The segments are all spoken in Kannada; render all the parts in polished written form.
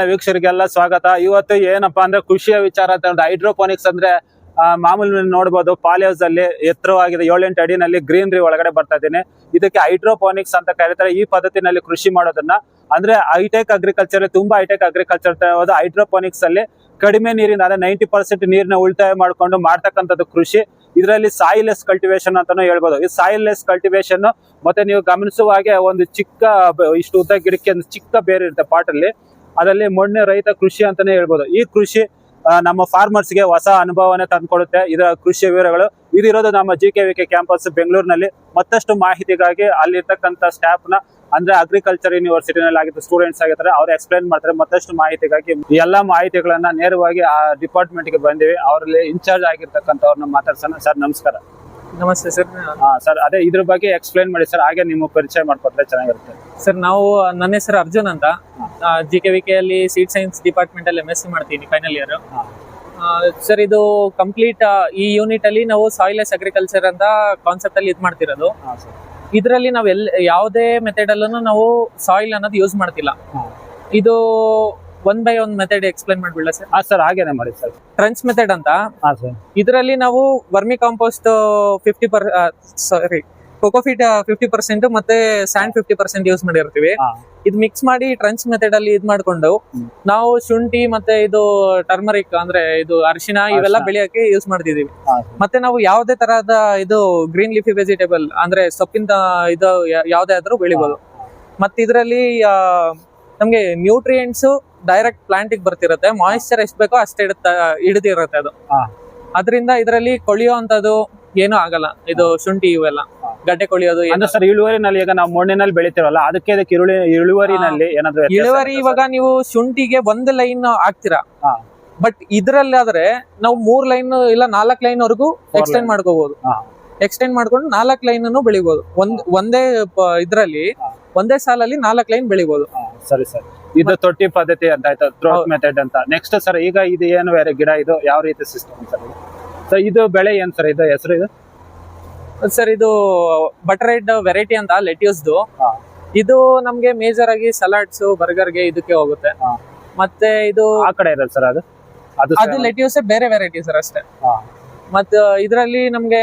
ವೀಕ್ಷಕರಿಗೆಲ್ಲ ಸ್ವಾಗತ. ಇವತ್ತು ಏನಪ್ಪಾ ಅಂದ್ರೆ ಖುಷಿಯ ವಿಚಾರ ಅಂತ ಹೈಡ್ರೋಪೋನಿಕ್ಸ್ ಅಂದ್ರೆ ಮಾಮೂಲಿ ನೋಡಬಹುದು ಪಾಲಿ ಹೌಸ್ ಅಲ್ಲಿ ಎತ್ತರವಾಗಿದೆ 7-8 ಅಡಿನಲ್ಲಿ ಗ್ರೀನರಿ ಒಳಗಡೆ ಬರ್ತಾ ಇದ್ದೀನಿ. ಇದಕ್ಕೆ ಹೈಡ್ರೋಪೋನಿಕ್ಸ್ ಅಂತ ಕರೀತಾರೆ. ಈ ಪದ್ಧತಿನಲ್ಲಿ ಕೃಷಿ ಮಾಡೋದನ್ನ ಅಂದ್ರೆ ಹೈಟೆಕ್ ಅಗ್ರಿಕಲ್ಚರ್, ತುಂಬಾ ಹೈಟೆಕ್ ಅಗ್ರಿಕಲ್ಚರ್ ಹೈಡ್ರೋಪೋನಿಕ್ಸ್ ಅಲ್ಲಿ ಕಡಿಮೆ ನೀರಿನ ಅಂದ್ರೆ 90% ನೀರಿನ ಉಳಿತಾಯ ಮಾಡ್ಕೊಂಡು ಮಾಡ್ತಕ್ಕಂಥದ್ದು ಕೃಷಿ. ಇದರಲ್ಲಿ ಸಾಯಿಲೆಸ್ ಕಲ್ಟಿವೇಶನ್ ಅಂತಾನು ಹೇಳ್ಬೋದು. ಈ ಸಾಯಿಲೆಸ್ ಕಲ್ಟಿವೇಶನ್ ಮತ್ತೆ ನೀವು ಗಮನಿಸುವ ಹಾಗೆ ಒಂದು ಚಿಕ್ಕ ಇಷ್ಟು ಉದ್ದ ಗಿಡಕ್ಕೆ ಒಂದು ಚಿಕ್ಕ ಬೇರೆ ಇರುತ್ತೆ ಪಾಟ್ ಅಲ್ಲಿ, ಅದರಲ್ಲಿ ಮಣ್ಣು ರಹಿತ ಕೃಷಿ ಅಂತಾನೆ ಹೇಳ್ಬೋದು. ಈ ಕೃಷಿ ನಮ್ಮ ಫಾರ್ಮರ್ಸ್ ಗೆ ಹೊಸ ಅನುಭವನೆ ತಂದ್ಕೊಡುತ್ತೆ. ಇದರ ಕೃಷಿ ವಿವರಗಳು ಇದಿರೋದು ನಮ್ಮ JKVK ಕ್ಯಾಂಪಸ್ ಬೆಂಗಳೂರಿನಲ್ಲಿ. ಮತ್ತಷ್ಟು ಮಾಹಿತಿಗಾಗಿ ಅಲ್ಲಿರ್ತಕ್ಕಂಥ ಸ್ಟಾಫ್ ನ ಅಂದ್ರೆ ಅಗ್ರಿಕಲ್ಚರ್ ಯೂನಿವರ್ಸಿಟಿನಲ್ಲಿ ಆಗಿದ್ದ ಸ್ಟೂಡೆಂಟ್ಸ್ ಆಗಿರ್ತಾರೆ, ಅವ್ರು ಎಕ್ಸ್ಪ್ಲೈನ್ ಮಾಡ್ತಾರೆ. ಮತ್ತಷ್ಟು ಮಾಹಿತಿಗಾಗಿ ಎಲ್ಲಾ ಮಾಹಿತಿಗಳನ್ನ ನೇರವಾಗಿ ಆ ಡಿಪಾರ್ಟ್ಮೆಂಟ್ ಗೆ ಬಂದಿವಿ. ಅವರಲ್ಲಿ ಇನ್ಚಾರ್ಜ್ ಆಗಿರ್ತಕ್ಕಂಥವ್ರನ್ನ ಮಾತಾಡ್ಸೋಣ. ಸರ್ ನಮಸ್ಕಾರ. ನಮಸ್ತೆ ಸರ್. ಸರ್ ಅದೇ ಇದ್ರ ಬಗ್ಗೆ ಎಕ್ಸ್ಪ್ಲೈನ್ ಮಾಡಿ ಸರ್, ಹಾಗೆ ನಿಮ್ಮ ಪರಿಚಯ ಮಾಡ್ಕೊಟ್ರೆ ಚೆನ್ನಾಗಿರುತ್ತೆ. ಸರ್ ನನ್ನ ಹೆಸರು ಅರ್ಜುನ್ ಅಂತ, JKVK ಅಲ್ಲಿ ಸೀಡ್ ಸೈನ್ಸ್ ಡಿಪಾರ್ಟ್ಮೆಂಟ್ ಅಲ್ಲಿ MSc ಮಾಡ್ತೀನಿ, ಫೈನಲ್ ಇಯರ್. ಸರ್ ಇದು ಕಂಪ್ಲೀಟ್ ಈ ಯೂನಿಟ್ ಅಲ್ಲಿ ನಾವು ಸಾಯಿಲೆಸ್ ಅಗ್ರಿಕಲ್ಚರ್ ಅಂತ ಕಾನ್ಸೆಪ್ಟ್ ಅಲ್ಲಿ ಇದ್ ಮಾಡ್ತಿರೋದು. ಇದರಲ್ಲಿ ನಾವು ಯಾವುದೇ ಮೆಥಡ್ ಅಲ್ಲೂ ನಾವು ಸಾಯಿಲ್ ಅನ್ನೋದು ಯೂಸ್ ಮಾಡ್ತಿಲ್ಲ. ಇದು 1 by 1 ಮೆಥಡ್ ಎಕ್ಸ್ಪ್ಲೈನ್ ಮಾಡ್ಬಿಡ್ಲ ಸರ್? ಸರ್ ಹಾಗೇನೆ ಮಾಡಿ ಸರ್. ಟ್ರಂಚ್ ಮೆಥಡ್ ಅಂತ, ಇದರಲ್ಲಿ ನಾವು ವರ್ಮಿ ಕಾಂಪೋಸ್ಟ್ 50% ಕೊಕೋಫಿಟ್ 50% ಮತ್ತೆ ಸ್ಯಾಂಡ್ 50% ಯೂಸ್ ಮಾಡಿರ್ತೀವಿ. ಇದು ಮಿಕ್ಸ್ ಮಾಡಿ ಟ್ರಂಚ್ ಮೆಥಡ್ ಅಲ್ಲಿ ಇದ್ ಮಾಡ್ಕೊಂಡು ನಾವು ಶುಂಠಿ ಮತ್ತೆ ಇದು ಟರ್ಮರಿಕ್ ಅಂದ್ರೆ ಇದು ಅರಿಶಿನ ಇವೆಲ್ಲ ಬೆಳೆಯಕ್ಕೆ ಯೂಸ್ ಮಾಡ್ತಿದೀವಿ. ಮತ್ತೆ ನಾವು ಯಾವುದೇ ತರಹದ ಇದು ಗ್ರೀನ್ ಲೀಫಿ ವೆಜಿಟೇಬಲ್ ಅಂದ್ರೆ ಸೊಪ್ಪಿಂದ ಇದು ಯಾವ್ದೇ ಆದ್ರೂ ಬೆಳಿಬಹುದು. ಮತ್ತೆ ಇದರಲ್ಲಿ ನಮ್ಗೆ ನ್ಯೂಟ್ರಿಯೆಂಟ್ಸ್ ಡೈರೆಕ್ಟ್ ಪ್ಲಾಂಟಿಗೆ ಬರ್ತಿರುತ್ತೆ. ಮಾಯಿಶ್ಚರ್ ಎಷ್ಟು ಬೇಕೋ ಅಷ್ಟೇ ಹಿಡಿದಿರುತ್ತೆ ಅದು. ಅದರಿಂದ ಇದರಲ್ಲಿ ಕೊಳಿಯುವಂತದ್ದು ಏನೂ ಆಗಲ್ಲ. ಇದು ಶುಂಠಿ ಇವೆಲ್ಲ ಗಡ್ಡೆ ಕೊಳಿಯೋದು ಸರ್. ಇಳುವರಿನಲ್ಲಿ ಈಗ ನಾವು ಮಣ್ಣಿನಲ್ಲಿ ಬೆಳಿತೀವಲ್ಲ, ಅದಕ್ಕೆ ಇಳುವರಿನಲ್ಲಿ ಏನಾದ್ರು ಇಳುವರಿ ಇವಾಗ ನೀವು ಶುಂಠಿಗೆ 1 ಲೈನ್ ಹಾಕ್ತೀರಾ, ಬಟ್ ಇದ್ರಲ್ಲಾದ್ರೆ ನಾವು 3 ಲೈನ್ ಇಲ್ಲ 4 ಲೈನ್ ವರೆಗೂ ಎಕ್ಸ್ಟೆಂಡ್ ಮಾಡ್ಕೋಬಹುದು. ಎಕ್ಸ್ಟೆಂಡ್ ಮಾಡ್ಕೊಂಡು 4 ಲೈನ್ ಅನ್ನು ಬೆಳಿಬಹುದು. ಒಂದೇ ಇದ್ರಲ್ಲಿ ಒಂದೇ ಸಾಲಲ್ಲಿ 4 ಲೈನ್ ಬೆಳಿಬಹುದು. ಸರಿ ಸರ್, ಇದು ತೊಟ್ಟಿ ಪದ್ಧತಿ ಅಂತ ಆಯ್ತು, ಥ್ರೋಟ್ ಮೆಥಡ್ ಅಂತ. ನೆಕ್ಸ್ಟ್ ಸರ್, ಈಗ ಇದು ಏನು ಬೇರೆ ಗಿಡ, ಇದು ಯಾವ ರೀತಿ ಸಿಸ್ಟಮ್ ಸರ್? ಸರ್ ಇದು ಬೆಳೆ ಏನ್ ಸರ್, ಇದು ಹೆಸರು ಇದು? ಸರ್ ಇದು ಬಟರ್ರೆಡ್ ವೆರೈಟಿ ಅಂತ ಲೆಟ್ಯೂಸ್ದು. ಇದು ನಮ್ಗೆ ಮೇಜರ್ ಆಗಿ ಸಲಾಡ್ಸ್, ಬರ್ಗರ್ಗೆ ಇದಕ್ಕೆ ಹೋಗುತ್ತೆ. ಮತ್ತೆ ಇದು ಆ ಕಡೆ ಇರೋದು ಸರ್, ಅದು ಲೆಟ್ಯೂಸ್ ಬೇರೆ ವೆರೈಟಿ ಸರ್ ಅಷ್ಟೇ. ಮತ್ತ ಇದರಲ್ಲಿ ನಮ್ಗೆ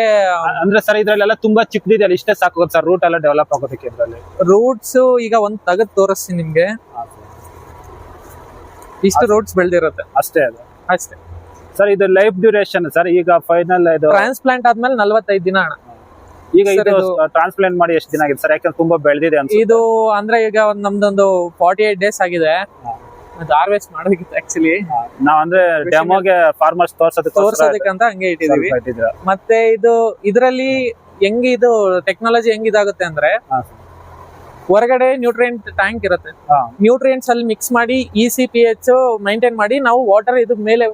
ಅಂದ್ರೆ ಸರ್ ಇದ್ರಲ್ಲೆಲ್ಲ ತುಂಬಾ ಚಿಕ್ಕದಿದೆ, ಇಷ್ಟೇ ಸಾಕು ಸರ್ ರೂಟ್ ಎಲ್ಲ ಡೆವಲಪ್ ಆಗೋದಕ್ಕೆ. ಇದರಲ್ಲಿ ರೂಟ್ಸ್ ಈಗ ಒಂದ್ ತಗದ್ ತೋರಿಸ್ತೀನಿ ನಿಮ್ಗೆ. ಇಷ್ಟು ರೂಟ್ಸ್ ಬೆಳೆದಿರುತ್ತೆ ಅಷ್ಟೇ. ಅಷ್ಟೇ ಸರ್. ಇದು ಲೈಫ್ ಡ್ಯೂರೇಷನ್ ಸರ್, ಈಗ ಫೈನಲ್ ಇದು ಟ್ರಾನ್ಸ್ಪ್ಲಾಂಟ್ ಆದ್ಮೇಲೆ 45 ದಿನ ಅಣ್ಣ. ಈಗ ಇದು ಟ್ರಾನ್ಸ್ಪ್ಲಾಂಟ್ ಮಾಡಿ ಎಷ್ಟು ದಿನ ಆಗಿದೆ ಸರ್? ಯಾಕಂದ್ರೆ ತುಂಬಾ ಬೆಳೆದಿದೆ ಅನ್ಸುತ್ತೆ. ಇದು ಅಂದ್ರೆ ಈಗ ನಮ್ದೊಂದು 48 ಡೇಸ್ ಆಗಿದೆ. ಅದು ಹಾರ್ವೆಸ್ಟ್ ಮಾಡೋದಕ್ಕಿಂತ ಆಕ್ಚುಲಿ ನಾವ್ ಅಂದ್ರೆ ಡೆಮೋಗೆ ಫಾರ್ಮರ್ಸ್ ತೋರ್ಸೋದಕ್ಕೆ ಅಂತ ಹಂಗೆ ಇಟ್ಟಿದೀವಿ. ಮತ್ತೆ ಇದರಲ್ಲಿ ಹೆಂಗ್ ಇದು ಟೆಕ್ನಾಲಜಿ ಹೆಂಗಿದಾಗುತ್ತೆ ಅಂದ್ರೆ, ಹೊರಗಡೆ ನ್ಯೂಟ್ರಿಯೆಂಟ್ ಟ್ಯಾಂಕ್ ಇರುತ್ತೆ. ನ್ಯೂಟ್ರಿಯೆಂಟ್ಸ್ ಅಲ್ಲಿ ಮಿಕ್ಸ್ ಮಾಡಿ ECPH ಮೈಂಟೈನ್ ಮಾಡಿ ನಾವು ವಾಟರ್ ಇದು ಮೇಲೆ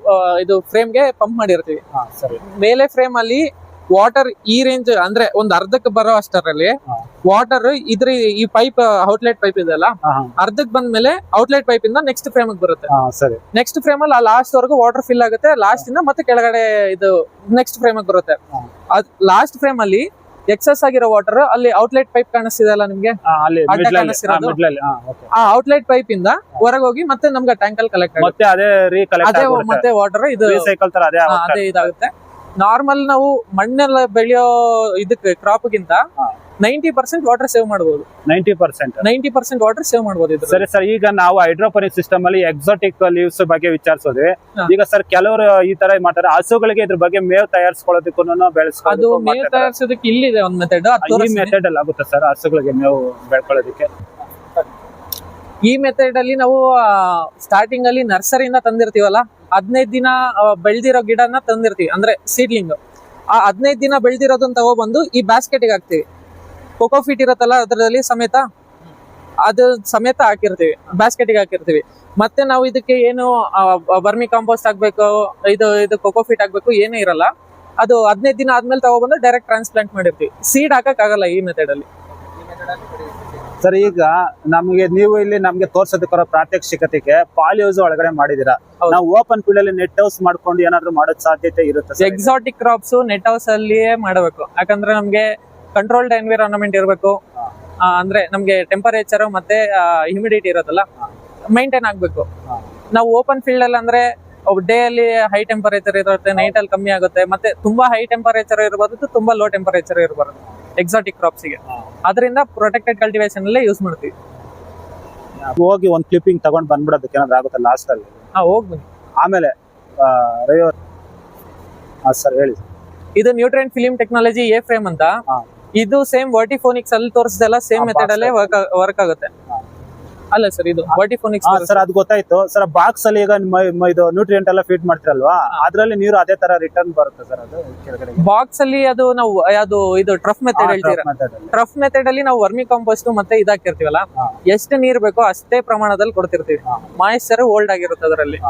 ಇದು ಫ್ರೇಮ್ ಗೆ ಪಂಪ್ ಮಾಡಿರ್ತೀವಿ. ಮೇಲೆ ಫ್ರೇಮ್ ಅಲ್ಲಿ ವಾಟರ್ ಈ ರೇಂಜ್ ಅಂದ್ರೆ ಒಂದ್ ಅರ್ಧಕ್ಕೆ ಬರೋ ಅಷ್ಟರಲ್ಲಿ ವಾಟರ್ ಈ ಪೈಪ್ ಔಟ್ಲೆಟ್ ಪೈಪ್ ಇದೆಲ್ಲ ಅರ್ಧಕ್ಕೆ ಬಂದ್ಮೇಲೆ ಔಟ್ಲೆಟ್ ಪೈಪ್ ಇಂದ ನೆಕ್ಸ್ಟ್ ಫ್ರೇಮ್ ಬರುತ್ತೆ. ನೆಕ್ಸ್ಟ್ ಫ್ರೇಮ್ ಅಲ್ಲಿ ಲಾಸ್ಟ್ ವರೆಗೂ ವಾಟರ್ ಫಿಲ್ ಆಗುತ್ತೆ. ಲಾಸ್ಟ್ ಇಂದ ಮತ್ತೆ ಕೆಳಗಡೆ ಇದು ನೆಕ್ಸ್ಟ್ ಫ್ರೇಮ್ ಬರುತ್ತೆ. ಲಾಸ್ಟ್ ಫ್ರೇಮ್ ಅಲ್ಲಿ ಎಕ್ಸಸ್ ಆಗಿರೋ ವಾಟರ್ ಅಲ್ಲಿ ಔಟ್ಲೆಟ್ ಪೈಪ್ ಕಾಣಿಸ್ತಿದೆ ಅಲ್ಲ ನಿಮ್ಗೆ, ಆ ಔಟ್ಲೆಟ್ ಪೈಪ್ ಇಂದ ಹೊರಗೆ ಹೋಗಿ ಮತ್ತೆ ನಮ್ಗೆ ಟ್ಯಾಂಕ್ ಅಲ್ಲಿ ಕಲೆಕ್ಟ್ ಆಗುತ್ತೆ. ಮತ್ತೆ ವಾಟರ್ ಇದು ಅದೇ ಇದಾಗುತ್ತೆ. ನಾರ್ಮಲ್ ನಾವು ಮಣ್ಣೆಲ್ಲ ಬೆಳೆಯೋ ಇದಕ್ಕೆ ಕ್ರಾಪ್ ಗಿಂತ 90% ವಾಟರ್ ಸೇವ್ ಮಾಡಬಹುದು. 90% ವಾಟರ್ ಸೇವ್ ಮಾಡಬಹುದು. ಸರಿ ಸರ್, ಈಗ ನಾವು ಹೈಡ್ರೋಪೋನಿಕ್ ಸಿಸ್ಟಮ್ ಅಲ್ಲಿ ಎಕ್ಸಾಟಿಕ್ ಲೀವ್ಸ್ ಬಗ್ಗೆ ವಿಚಾರಿಸೋದ್ವಿ. ಈಗ ಸರ್ ಕೆಲವರು ಈ ತರ ಮಾಡ್ತಾರೆ, ಹಸುಗಳಿಗೆ ಇದ್ರ ಬಗ್ಗೆ ಮೇವು ತಯಾರಿಸ್ಕೊಳ್ಳೋದಕ್ಕೂ ಅದು ಮೇವು ತಯಾರಿಸೋದಕ್ಕೆ ಇಲ್ಲಿದೆ ಒಂದು ಮೆಥಡ್. ಈ ಮೆಥಡ್ ಅಲ್ಲಿ ಆಗುತ್ತೆ ಸರ್ ಹಸುಗಳಿಗೆ ಮೇವು ಬೆಳ್ಕೊಳ್ಳೋದಕ್ಕೆ? ಈ ಮೆಥಡ್ ಅಲ್ಲಿ ನಾವು ಸ್ಟಾರ್ಟಿಂಗ್ ಅಲ್ಲಿ ನರ್ಸರಿಯಿಂದ ತಂದಿರ್ತೀವಲ್ಲ, 15 ದಿನ ಬೆಳೆದಿರೋ ಗಿಡನ ತಂದಿರ್ತೀವಿ ಅಂದ್ರೆ ಸೀಡ್ಲಿಂಗ್. ಆ 15 ದಿನ ಬೆಳೆದಿರೋದನ್ನ ತಗೊಬಂದು ಈ ಬ್ಯಾಸ್ಕೆಟ್ ಗೆ ಹಾಕ್ತಿವಿ. ಕೊಕೋಫಿಟ್ ಇರತ್ತಲ್ಲ ಅದರಲ್ಲಿ ಸಮೇತ ಹಾಕಿರ್ತೀವಿ, ಬ್ಯಾಸ್ಕೆಟ್ ಗೆ ಹಾಕಿರ್ತೀವಿ. ಮತ್ತೆ ನಾವು ಇದಕ್ಕೆ ಏನು ವರ್ಮಿ ಕಾಂಪೋಸ್ಟ್ ಹಾಕ್ಬೇಕು, ಇದು ಕೊಕೋಫಿಟ್ ಹಾಕ್ಬೇಕು ಏನೇ ಇರಲ್ಲ. ಅದು 15 ದಿನ ಆದ್ಮೇಲೆ ತಗೊಬಂದು ಡೈರೆಕ್ಟ್ ಟ್ರಾನ್ಸ್ಪ್ಲಾಂಟ್ ಮಾಡಿರ್ತೀವಿ. ಸೀಡ್ ಹಾಕಕ್ ಆಗಲ್ಲ ಈ ಮೆಥಡ್ ಅಲ್ಲಿ. ಸರ್ ಈಗ ನಮ್ಗೆ ನೀವು ಇಲ್ಲಿ ನಮ್ಗೆ ತೋರ್ಸೋದಕ್ಕೆ ಪ್ರಾತ್ಯಕ್ಷಿಕತೆಗೆ ಪಾಲಿ ಹೌಸ್ ಒಳಗಡೆ ಮಾಡಿದೀರಾ. ನಾವು ಓಪನ್ ಫೀಲ್ಡ್ ಅಲ್ಲಿ ನೆಟ್ ಹೌಸ್ ಮಾಡ್ಕೊಂಡು ಏನಾದ್ರು ಮಾಡೋದ್ ಸಾಧ್ಯತೆ ಇರುತ್ತೆ? ಎಕ್ಸಾಟಿಕ್ ಕ್ರಾಪ್ಸ್ ನೆಟ್ ಹೌಸ್ ಅಲ್ಲಿಯೇ ಮಾಡಬೇಕು. ಯಾಕಂದ್ರೆ ನಮ್ಗೆ ಕಂಟ್ರೋಲ್ಡ್ ಎನ್ವಿರಾನ್ಮೆಂಟ್ ಇರಬೇಕು. ಅಂದ್ರೆ ನಮ್ಗೆ ಟೆಂಪರೇಚರ್ ಮತ್ತೆ ಹ್ಯೂಮಿಡಿಟಿ ಇರೋದಲ್ಲ, ಮೈಂಟೈನ್ ಆಗ್ಬೇಕು. ನಾವು ಓಪನ್ ಫೀಲ್ಡ್ ಅಲ್ಲಿ ಅಂದ್ರೆ ಡೇ ಅಲ್ಲಿ ಹೈ ಟೆಂಪರೇಚರ್ ಇರುತ್ತೆ, ನೈಟ್ ಅಲ್ಲಿ ಕಮ್ಮಿ ಆಗುತ್ತೆ, ಮತ್ತೆ ತುಂಬಾ ಹೈ ಟೆಂಪರೇಚರ್ ಇರಬಾರ್ದು, ತುಂಬಾ ಲೋ ಟೆಂಪರೇಚರ್ ಇರಬಾರ್ದು ಎಕ್ಸಾಟಿಕ್ ಕ್ರಾಪ್ಸ್ ಗೆ. ಅದರಿಂದ ಪ್ರೊಟೆಕ್ಟೆಡ್ ಕಲ್ಟಿವೇಶನ್ ಅಲ್ಲೇ ಯೂಸ್ ಮಾಡ್ತೀವಿ. ಹೋಗಿ ಒಂದ್ ಕ್ಲಿಪ್ಪಿಂಗ್ ತಗೊಂಡ್ ಬಂದ್ಬಿಡೋದಕ್ಕೆ ಏನಾದ್ರು ಆಗುತ್ತೆ ಲಾಸ್ಟ್ ಅಲ್ಲಿ? ಹೋಗ್ಬನ್ನಿ. ಆಮೇಲೆ ಸರ್ ಹೇಳಿ. ಇದು nutrient film technology A frame ಅಂತ. ಇದು ಸೇಮ್ ವರ್ಟಿಫೋನಿಕ್ಸ್ ಅಲ್ಲಿ ತೋರಿಸಿದೆಲ್ಲ ಸೇಮ್ ಮೆಥಡ್ ಅಲ್ಲೇ ವರ್ಕ್ ಆಗುತ್ತೆ. ಅಲ್ಲ ಸರ್, ಇದು ವರ್ಟಿಫೋನಿಕ್ಸ್ ಸರ್ ಅದು ಗೊತ್ತಾಯ್ತು ಸರ್. ಬಾಕ್ಸ್ ಅಲ್ಲಿ ಈಗ ಇದು ನ್ಯೂಟ್ರಿಯೆಂಟ್ ಎಲ್ಲ ಫೀಡ್ ಮಾಡ್ತಿರಲ್ವಾ, ಅದ್ರಲ್ಲಿ ನೀರು ಅದೇ ತರ ರಿಟರ್ನ್ ಬರುತ್ತೆ ಸರ್ ಅದು ಕೆಳಗಡೆ? ಬಾಕ್ಸ್ ಅಲ್ಲಿ ಅದು ನಾವು ಅದು ಇದು ಟ್ರಫ್ ಮೆಥಡ್ ಹೇಳ್ತೀರಾ. ಟ್ರಫ್ ಮೆಥಡ್ ಅಲ್ಲಿ ನಾವು ವರ್ಮಿ ಕಾಂಪೋಸ್ಟ್ ಮತ್ತೆ ಇದಾಕಿರ್ತೀವಲ್ಲ, ಎಷ್ಟು ನೀರ್ ಬೇಕೋ ಅಷ್ಟೇ ಪ್ರಮಾಣದಲ್ಲಿ ಕೊಡ್ತಿರ್ತೀವಿ. ಮಾಯಿಶ್ಚರ್ ಹೋಲ್ಡ್ ಆಗಿರುತ್ತೆ ಅದರಲ್ಲಿ,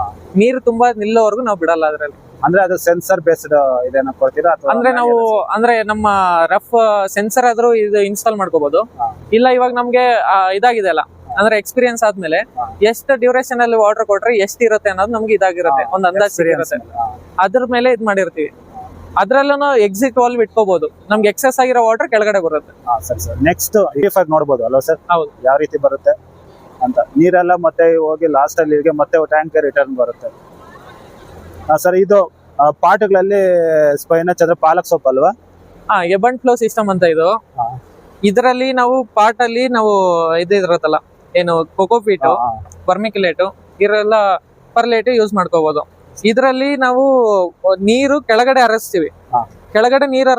ನೀರು ತುಂಬಾ ನಿಲ್ಲೋವರೆಗೂ ನಾವು ಬಿಡಲ್ಲ ಅದರಲ್ಲಿ. ಅಂದ್ರೆ ಅದು ಸೆನ್ಸರ್ ಬೇಸ್ಡ್ ಇದೇನ ಕೊಡ್ತೀರಾ? ಅಂದ್ರೆ ನಾವು ಅಂದ್ರೆ ನಮ್ಮ ರಫ್ ಸೆನ್ಸರ್ ಆದ್ರೂ ಇದು ಇನ್ಸ್ಟಾಲ್ ಮಾಡ್ಕೋಬಹುದು. ಇಲ್ಲ ಇವಾಗ ನಮ್ಗೆ ಇದಾಗಿದೆ ಅಲ್ಲ, ಅಂದ್ರೆ ಎಕ್ಸ್ಪೀರಿಯನ್ಸ್ ಆದ್ಮೇಲೆ ಎಷ್ಟು ಡ್ಯೂರೇಷನ್ ಅಲ್ಲಿ ವಾಟರ್ ಕೊಟ್ರೆ ಎಷ್ಟು ಇರುತ್ತೆ ಅನ್ನೋದು ನಮ್ಗೆ ಇದಾಗಿರುತ್ತೆ, ಒಂದು ಅಂದಾಜು ಇರುತ್ತೆ. ಅದ್ರ ಮೇಲೆ ಇದ್ ಮಾಡಿರ್ತೀವಿ. ಅದ್ರಲ್ಲೂ ಎಕ್ಸಿಟ್ ವಾಲ್ ಇಟ್ಕೋಬಹುದು. ನಮ್ಗೆ ಎಕ್ಸೆಸ್ ಆಗಿರೋ ವಾಟರ್ ಕೆಳಗಡೆ ಬರುತ್ತೆ. ನೆಕ್ಸ್ಟ್ ನೋಡಬಹುದು ಅಲ್ವಾ ಸರ್? ಹೌದು, ಯಾವ ರೀತಿ ಬರುತ್ತೆ ಅಂತ. ನೀರೆಲ್ಲ ಮತ್ತೆ ಹೋಗಿ ಲಾಸ್ಟ್ ಅಲ್ಲಿ ಮತ್ತೆ ಟ್ಯಾಂಕ್ ರಿಟರ್ನ್ ಬರುತ್ತೆ. ಸರ್ ಇದು ಪಾಟ್ಗಳಲ್ಲಿ ಸ್ಪೈನಚ್ ಅಂದ್ರೆ ಪಾಲಕ್ ಸೊಪ್ಪು ಅಲ್ವಾ? ಎಬಂಡ್ ಫ್ಲೋ ಸಿಸ್ಟಮ್ ಅಂತ ಇದು. ಇದರಲ್ಲಿ ನಾವು ಪಾಟ್ ಅಲ್ಲಿ ನಾವು ಇದಿರತ್ತಲ್ಲ, ಏನು ಕೊಕೋಪೀಟ್, ವರ್ಮಿಕ್ಯುಲೇಟ್ ಇರೆಲ್ಲ ಪರ್ಲೇಟ್ ಯೂಸ್ ಮಾಡ್ಕೋಬಹುದು. ಇದರಲ್ಲಿ ನಾವು ನೀರು ಕೆಳಗಡೆ ಹರಿಸ್ತೀವಿ. ಕೆಳಗಡೆ ನೀರು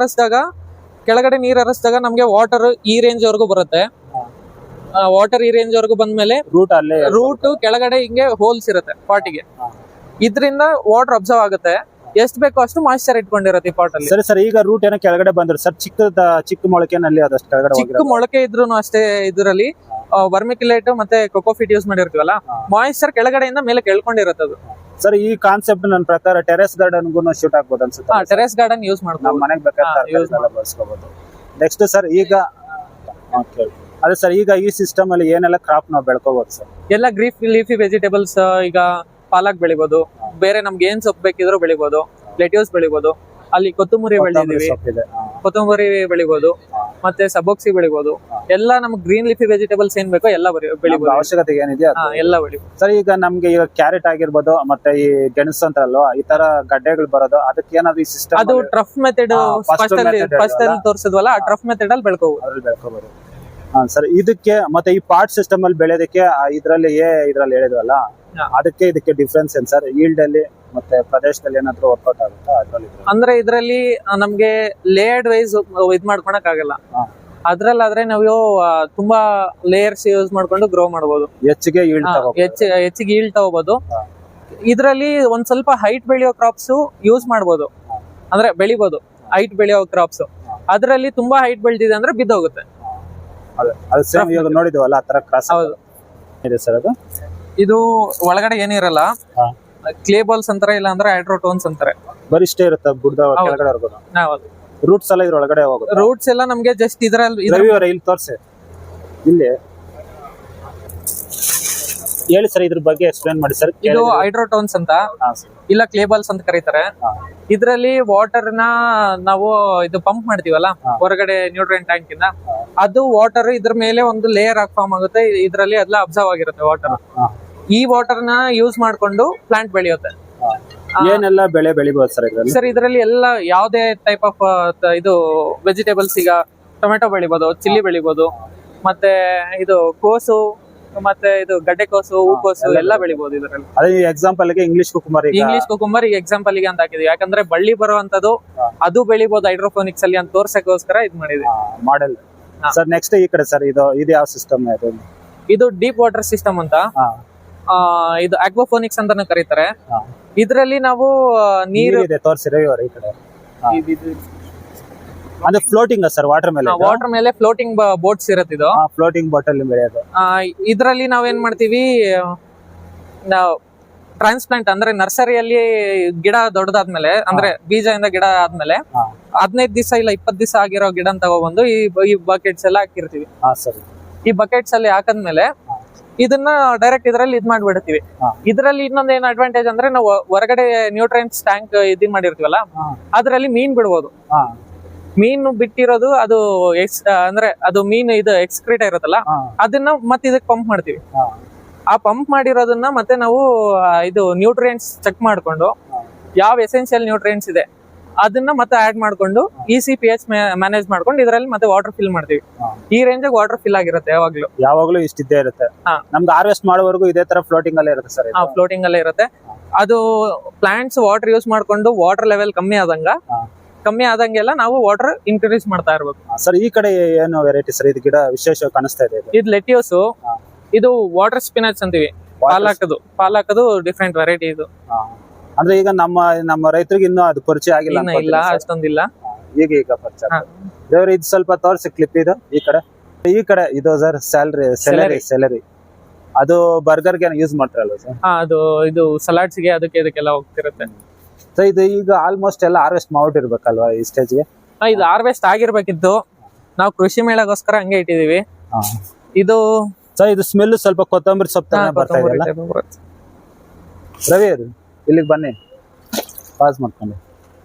ಹರಿಸಿದಾಗ ನಮ್ಗೆ ವಾಟರ್ ಈ ರೇಂಜ್ ವರೆಗೂ ಬರುತ್ತೆ. ವಾಟರ್ ಈ ರೇಂಜ್ ವರೆಗೂ ಬಂದ್ಮೇಲೆ ರೂಟ್ ಕೆಳಗಡೆ ಹಿಂಗೆ ಹೋಲ್ಸ್ ಇರುತ್ತೆ ಪಾಟಿಗೆ. ಇದರಿಂದ ವಾಟರ್ ಅಬ್ಸರ್ವ್ ಆಗುತ್ತೆ. ಎಷ್ಟು ಬೇಕೋ ಅಷ್ಟು ಮಾಯಿಶ್ಚರ್ ಇಟ್ಕೊಂಡಿರುತ್ತೆ ಈ ಪಾಟ್ ಅಲ್ಲಿ. ಸರಿ ಸರ್, ಈಗ ರೂಟ್ ಏನೋ ಕೆಳಗಡೆ ಬಂದ್ರೆ ಸರ್ ಚಿಕ್ಕ ಮೊಳಕೆನಲ್ಲಿ ಅದಷ್ಟು ಕೆಳಗಡೆ ಚಿಕ್ಕ ಮೊಳಕೆ ಇದ್ರೂ ಅಷ್ಟೇ ಇದರಲ್ಲಿ ವರ್ಮಿಕ್ಯುಲೇಟ್ ಮತ್ತೆ ಕೊಕೋಫಿಟ್ ಯೂಸ್ ಮಾಡಿರ್ತೀವಲ್ಲ, ಮಾಯಿಶ್ಚರ್ ಕೆಳಗಡೆಯಿಂದ ಮೇಲೆ ಕೇಳ್ಕೊಂಡಿರುತ್ತೆ ಅದು. ಸರ್ ಈ ಕಾನ್ಸೆಪ್ಟ್ ನನ್ನ ಪ್ರಕಾರ ಟೆರೆಸ್ ಗಾರ್ಡನ್ ಶೂಟ್ ಆಗ್ಬೋದು ಅನ್ಸುತ್ತೆ. ಟೆರೆಸ್ ಗಾರ್ಡನ್ ಯೂಸ್ ಮಾಡ್ಬೋದು, ಮನೆಗೆ ಬೇಕಾದ್ರೆ ಬಳಸ್ಕೋಬಹುದು. ನೆಕ್ಸ್ಟ್ ಸರ್ ಈಗ ಅದೇ ಸರ್, ಈಗ ಈ ಸಿಸ್ಟಮ್ ಅಲ್ಲಿ ಏನೆಲ್ಲ ಕ್ರಾಪ್ ನಾವು ಬೆಳ್ಕೋಬಹುದು ಸರ್? ಎಲ್ಲ ಲೀಫಿ ವೆಜಿಟೇಬಲ್ಸ್, ಈಗ ಪಾಲಕ್ ಬೆಳಿಬಹುದು, ಬೇರೆ ನಮ್ಗೆ ಏನ್ ಸೊಪ್ಪು ಬೇಕಿದ್ರು ಬೆಳಿಬಹುದು, ಲೆಟ್ಯೂಸ್ ಬೆಳಿಬಹುದು. ಅಲ್ಲಿ ಕೊತ್ತಂಬರಿ ಬೆಳಿದೀವಿ, ಕೊತ್ತಂಬರಿ ಬೆಳಿಬಹುದು, ಮತ್ತೆ ಸಬೋಕ್ಸಿ ಬೆಳಿಬಹುದು. ಎಲ್ಲ ನಮ್ಗೆ ಗ್ರೀನ್ ಲೀಫಿ ವೆಜಿಟೇಬಲ್ಸ್ ಏನ್ ಬೇಕೋ ಎಲ್ಲ ಬೆಳಿಬಹುದು. ಅವಶ್ಯಕತೆ ಏನಿದೆ ಎಲ್ಲ ಬೆಳಿಬಹುದು ಸರ್. ಈಗ ನಮ್ಗೆ ಈಗ ಕ್ಯಾರೆಟ್ ಆಗಿರ್ಬೋದು, ಮತ್ತೆ ಈ ಗೆಣಸು ಅಂತಾರಲ್ವಾ, ಈ ತರ ಗಡ್ಡೆಗಳು ಬರೋದು, ಅದಕ್ಕೆ ಏನಾದ್ರು ಈ ಸಿಸ್ಟಮ್? ಅದು ಟ್ರಫ್ ಮೆಥಡ್ ಫಸ್ಟ್ ಅಲ್ಲಿ ತೋರಿಸಿದ್ವಲ್ಲ, ಆ ಟ್ರಫ್ ಮೆಥಡ್ ಅಲ್ಲಿ ಬೆಳ್ಕೋಬಹುದು. ಸರ್ ಇದಕ್ಕೆ ಮತ್ತೆ ಈ ಪಾರ್ಟ್ ಸಿಸ್ಟಮ್ ಅಲ್ಲಿ ಬೆಳೆಯೋದಕ್ಕೆ ಇದ್ರಲ್ಲಿ ಹೇಳಿದ್ವಲ್ಲ, ಅದಕ್ಕೆ ಇದಕ್ಕೆ ಡಿಫ್ರೆನ್ಸ್ ಏನ್ ಸರ್? ಈಲ್ಡ್ ಅಲ್ಲಿ ಮತ್ತೆ ಪ್ರದೇಶದಲ್ಲಿ ಏನಾದ್ರು ವರ್ಕೌಟ್ ಆಗುತ್ತಾ ಅದ್ರಲ್ಲಿ? ಅಂದ್ರೆ ಇದರಲ್ಲಿ ನಮ್ಗೆ ಲೇಯರ್ಡ್ ವೈಸ್ ಇದ್ ಮಾಡ್ಕೊಳಕ್ ಆಗಲ್ಲ. ಅದ್ರಲ್ಲಾದ್ರೆ ನಾವು ತುಂಬಾ ಲೇಯರ್ಸ್ ಯೂಸ್ ಮಾಡ್ಕೊಂಡು ಗ್ರೋ ಮಾಡಬಹುದು, ಹೆಚ್ಚಿಗೆ ಈಲ್ಡ್ ತಗೋಬಹುದು. ಇದ್ರಲ್ಲಿ ಒಂದ್ ಸ್ವಲ್ಪ ಹೈಟ್ ಬೆಳೆಯೋ ಕ್ರಾಪ್ಸ್ ಯೂಸ್ ಮಾಡಬಹುದು, ಅಂದ್ರೆ ಬೆಳಿಬಹುದು ಹೈಟ್ ಬೆಳೆಯೋ ಕ್ರಾಪ್ಸ್. ಅದ್ರಲ್ಲಿ ತುಂಬಾ ಹೈಟ್ ಬೆಳೆದಿದೆ ಅಂದ್ರೆ ಬಿದ್ದೋಗುತ್ತೆ. ಅದು ಸೇಮ್ ಇವಾಗ ನೋಡಿದ್ವಲ್ಲ ಆ ತರ ಕ್ರಾಸ್ ಇದೆ ಸರ್. ಅದು ಇದು ಒಳಗಡೆ ಏನಿರಲ್ಲ, ಕ್ಲೇ ಬಾಲ್ಸ್ ಅಂತಾರೆ, ಇಲ್ಲ ಅಂದ್ರೆ ಹೈಡ್ರೋಟೋನ್ಸ್ ಅಂತಾರೆ. ಬರೀ ಇಷ್ಟೇ ಇರುತ್ತೆ ಬುಡ್ದ ಕೆಳಗಡೆ ರೂಟ್ಸ್ ಎಲ್ಲ ಇದ್ರ ಒಳಗಡೆ ಹೋಗುತ್ತೆ. ರೂಟ್ಸ್ ಎಲ್ಲ ನಮ್ಗೆ ಜಸ್ಟ್ ಇದ್ರಲ್ಲಿ ಇಲ್ಲಿ ತೋರಿಸಿ, ಇಲ್ಲಿ ಹೇಳಿ ಸರ್, ಇದ್ರ ಬಗ್ಗೆ ಎಕ್ಸ್ಪ್ಲೇನ್ ಮಾಡಿ ಸರ್. ಇದು ಹೈಡ್ರೋಟೋನ್ಸ್ ಅಂತ, ಇಲ್ಲ ಕ್ಲೇ ಬಾಲ್ಸ್ ಅಂತ ಕರೀತಾರೆ. ಇದ್ರಲ್ಲಿ ವಾಟರ್ ನ ನಾವು ಇದು ಪಂಪ್ ಮಾಡ್ತೀವಲ್ಲ ಹೊರಗಡೆ ನ್ಯೂಟ್ರಿಯೆಂಟ್ ಟ್ಯಾಂಕ್ ಇಂದ, ಅದು ವಾಟರ್ ಇದ್ರ ಮೇಲೆ ಒಂದು ಲೇಯರ್ ಆಗಿ ಫಾರ್ಮ್ ಆಗುತ್ತೆ. ಇದ್ರಲ್ಲಿ ಎಲ್ಲ ಅಬ್ಸರ್ವ್ ಆಗಿರುತ್ತೆ ವಾಟರ್. ಈ ವಾಟರ್ ನ ಯೂಸ್ ಮಾಡ್ಕೊಂಡು ಪ್ಲಾಂಟ್ ಬೆಳೆಯುತ್ತೆ. ಏನೆಲ್ಲ ಬೆಳೆ ಬೆಳಿಬಹುದು ಸರ್ ಇದರಲ್ಲಿ? ಸರ್ ಇದರಲ್ಲಿ ಎಲ್ಲ ಯಾವ್ದೇ ಟೈಪ್ ಆಫ್ ಇದು ವೆಜಿಟೇಬಲ್ಸ್, ಈಗ ಟೊಮೆಟೊ ಬೆಳಿಬಹುದು, ಚಿಲ್ಲಿ ಬೆಳಿಬಹುದು, ಮತ್ತೆ ಇದು ಕೋಸು, ಮತ್ತೆ ಇದು ಗಡ್ಡೆಕೋಸು, ಹೂಕೋಸು ಎಲ್ಲ ಬೆಳಿಬಹುದು ಇದರಲ್ಲಿ. ಅದೇ ಎಕ್ಸಾಂಪಲ್ ಗೆ ಇಂಗ್ಲಿಷ್ ಕುಕುಂಬರ್ ಈಗ ಎಕ್ಸಾಂಪಲ್ ಗೆ ಅಂತ ಹಾಕಿದ್ವಿ, ಯಾಕಂದ್ರೆ ಬಳ್ಳಿ ಬರುವಂತದ್ದು ಅದು ಬೆಳಿಬಹುದು ಹೈಡ್ರೋಫೋನಿಕ್ಸ್ ಅಲ್ಲಿ ಅಂತ ತೋರ್ಸಕ್ಕೋಸ್ಕರ ಇದು ಮಾಡಿದ್ವಿ ಮಾಡೆಲ್. ಸರ್ ನೆಕ್ಸ್ಟ್ ಈ ಕಡೆ ಸರ್, ಇದು ಯಾವ ಸಿಸ್ಟಮ್? ಇದು ಡೀಪ್ ವಾಟರ್ ಸಿಸ್ಟಮ್ ಅಂತ, ಇದು ಆಕ್ವಾಫೋನಿಕ್ಸ್ ಅಂತಾನು ಕರೀತಾರೆ. ಇದರಲ್ಲಿ ನಾವು ನೀರು ತೋರಿಸಿರ ಈ ಕಡೆ ಅಂದ್ರೆ ಫ್ಲೋಟಿಂಗ್ ಸರ್, ವಾಟರ್ ಮೇಲೆ ಫ್ಲೋಟಿಂಗ್ ಬೋಟ್ಸ್ ಇರುತ್ತೆ. ಇದು ಫ್ಲೋಟಿಂಗ್ ಬೋಟ್ ಅಲ್ಲಿ ಬೆಳೆಯೋದು. ಇದರಲ್ಲಿ ನಾವೇನ್ ಮಾಡ್ತೀವಿ, ನಾವು ಟ್ರಾನ್ಸ್ಪ್ಲಾಂಟ್ ಅಂದ್ರೆ ನರ್ಸರಿಯಲ್ಲಿ ಗಿಡ ದೊಡ್ಡದಾದ್ಮೇಲೆ, ಅಂದ್ರೆ ಬೀಜದಿಂದ ಗಿಡ ಆದ್ಮೇಲೆ 15 ದಿವಸ ಇಲ್ಲ 20 ದಿವಸ ಆಗಿರೋ ಗಿಡ ತಗೊಬಂದು ಈ ಬಕೆಟ್ಸ್ ಎಲ್ಲ ಹಾಕಿರ್ತೀವಿ. ಈ ಬಕೆಟ್ಸ್ ಅಲ್ಲಿ ಹಾಕದ್ಮೇಲೆ ಇದನ್ನ ಡೈರೆಕ್ಟ್ ಇದ್ರಲ್ಲಿ ಇದ್ ಮಾಡ್ಬಿಡ್ತೀವಿ. ಇದ್ರಲ್ಲಿ ಇನ್ನೊಂದ್ ಏನ್ ಅಡ್ವಾಂಟೇಜ್ ಅಂದ್ರೆ, ನಾವು ಹೊರಗಡೆ ನ್ಯೂಟ್ರಿಯೆಂಟ್ಸ್ ಟ್ಯಾಂಕ್ ಇದ್ ಮಾಡಿರ್ತೀವಲ್ಲ, ಅದ್ರಲ್ಲಿ ಮೀನ್ ಬಿಡ್ಬೋದು. ಮೀನು ಬಿಟ್ಟಿರೋದು ಅದು ಅಂದ್ರೆ ಅದು ಮೀನು ಇದು ಎಕ್ಸ್ಕ್ರೀಟ ಇರುತ್ತಲ್ಲ, ಅದನ್ನ ಮತ್ತೆ ಇದಕ್ಕೆ ಪಂಪ್ ಮಾಡ್ತೀವಿ. ಆ ಪಂಪ್ ಮಾಡಿರೋದನ್ನ ಮತ್ತೆ ನಾವು ಇದು ನ್ಯೂಟ್ರಿಯೆಂಟ್ಸ್ ಚೆಕ್ ಮಾಡ್ಕೊಂಡು ಯಾವ ಎಸೆನ್ಷಿಯಲ್ ನ್ಯೂಟ್ರಿಯೆಂಟ್ಸ್ ಇದೆ ಅದನ್ನ ಮತ್ತೆ ಆಡ್ ಮಾಡ್ಕೊಂಡು ECPH ಮ್ಯಾನೇಜ್ ಮಾಡ್ಕೊಂಡು ಇದರಲ್ಲಿ ಮತ್ತೆ ವಾಟರ್ ಫಿಲ್ ಮಾಡ್ತೀವಿ. ಈ ರೇಂಜ್ ವಾಟರ್ ಫಿಲ್ ಆಗಿರುತ್ತೆ ಯಾವಾಗ್ಲೂ ಇಷ್ಟಿದ್ದೇ ಇರುತ್ತೆ. ನಮ್ಗೆ ಹಾರ್ವೆಸ್ಟ್ ಮಾಡೋವರೆಗೂ ಇದೇ ತರ ಫ್ಲೋಟಿಂಗ್ ಅಲ್ಲೇ ಇರುತ್ತೆ ಸರ್. ಫ್ಲೋಟಿಂಗ್ ಅಲ್ಲೇ ಇರುತ್ತೆ. ಅದು ಪ್ಲಾಂಟ್ಸ್ ವಾಟರ್ ಯೂಸ್ ಮಾಡ್ಕೊಂಡು ವಾಟರ್ ಲೆವೆಲ್ ಕಮ್ಮಿ ಆದಂಗೆಲ್ಲ ನಾವು ವಾಟರ್ ಇನ್ಕ್ರೀಸ್ ಮಾಡ್ತಾ ಇರ್ಬೇಕು. ಸರ್ ಈ ಕಡೆ ಏನು ವೆರೈಟಿ ಸರ್, ಇದು ಗಿಡ ವಿಶೇಷ ಕಾಣಿಸ್ತಾ ಇದೆ. ಇದು ಲೆಟ್ಯೂಸ್, ಇದು ವಾಟರ್ ಸ್ಪಿನಾಚ್ ಅಂತೀವಿ. ಪಾಲಕದು ಡಿಫ್ರೆಂಟ್ ವೆರೈಟಿ ಇದು. ಅಂದ್ರೆ ಈಗ ನಮ್ಮ ರೈತರಿಗೆ ಇನ್ನೂ ಅದು ಪರಿಚಯ ಆಗಿಲ್ಲ. ಇಲ್ಲ, ಅಷ್ಟೊಂದಿಲ್ಲ. ಈಗ ಪರಿಚಯ. ಇದು ಸ್ವಲ್ಪ ತೋರಿಸಿ ಕ್ಲಿಪ್ ಇದು ಈ ಕಡೆ ಇದು ಸರ್ ಸೆಲರಿ ಅದು ಬರ್ಗರ್ಗೆ ಯೂಸ್ ಮಾಡ್ತಾರಲ್ಲ ಸರ್. ಅದು ಇದು ಸಲಾಡ್ಸ್ಗೆ ಇದಕ್ಕೆಲ್ಲ ಹೋಗ್ತಿರುತ್ತೆ. ಸೊ ಇದು ಈಗ ಆಲ್ಮೋಸ್ಟ್ ಎಲ್ಲ ಹಾರ್ವೆಸ್ಟ್ ಮಾಡ್ಬಿಟ್ಟಿರ್ಬೇಕಲ್ವಾ ಈ ಸ್ಟೇಜ್ಗೆ? ಇದು ಹಾರ್ವೆಸ್ಟ್ ಆಗಿರ್ಬೇಕಿತ್ತು. ನಾವು ಕೃಷಿ ಮೇಳಗೋಸ್ಕರ ಹಂಗೆ ಇಟ್ಟಿದೀವಿ. ಇದು ಸೊ ಇದು ಸ್ಮೆಲ್ ಸ್ವಲ್ಪ ಕೊತ್ತಂಬರಿ ಸೊಪ್ಪು ಬರ್ತಾ ಇದೆ. ರವಿ ಅವರು ಇಲ್ಲಿಗೆ ಬನ್ನಿ, ಪಾಸ್ ಮಾಡ್ಕೊಂಡು